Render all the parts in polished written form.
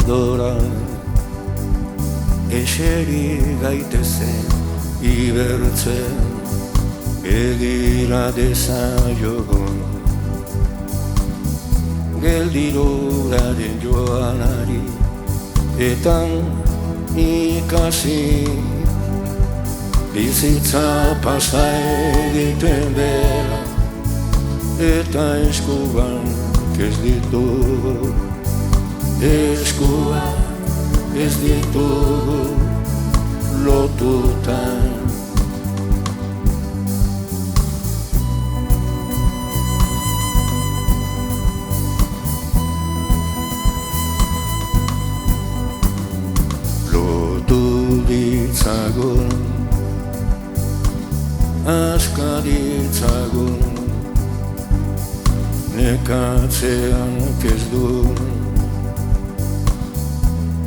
ondora eseri gaitezen ibertzen egira dezaiogun geldiruraren joanari etan ikasi bizitza pasa egiten dela eta eskuan ez ditugu eskuan ez ditugu lotutan ditzagun, aska ditzagun, nekatzean ez du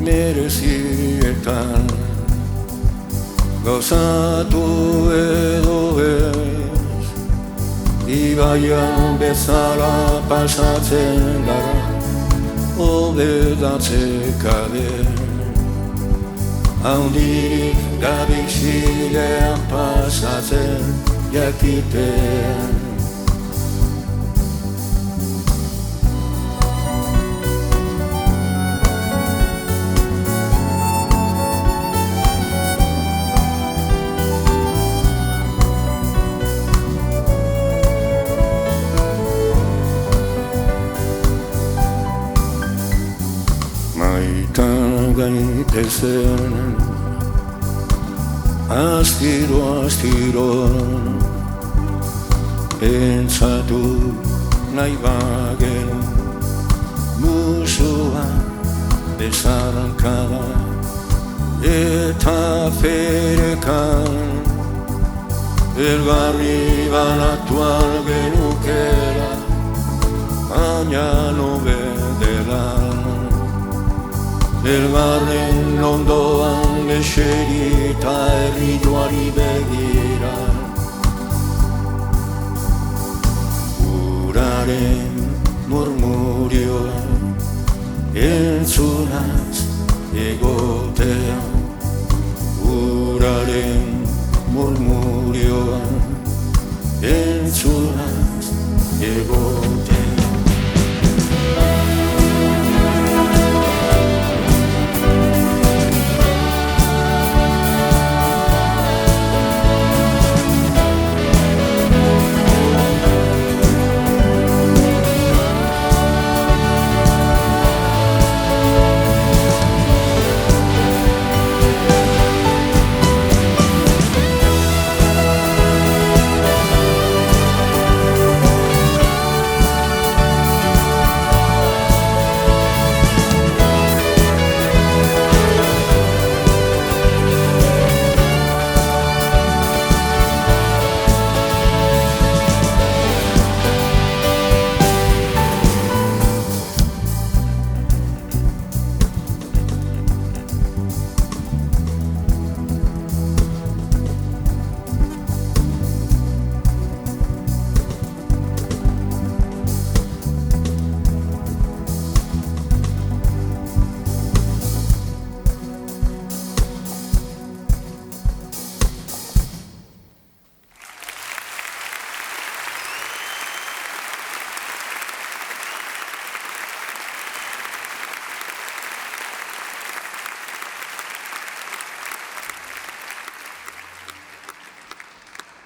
merezietan gauzatu edo ez ibaian bezala pasatzen gara hobedatzekaden handirik gabixilean pasatzen jakitean Maitan gaitezen astiro pentsatu nahi bagenu musua bezarkada eta ferekan elgarri banatu algenukela baina nobedela elgarren ondoan eserita herrituari begira uraren murmurioa entzunaz egotea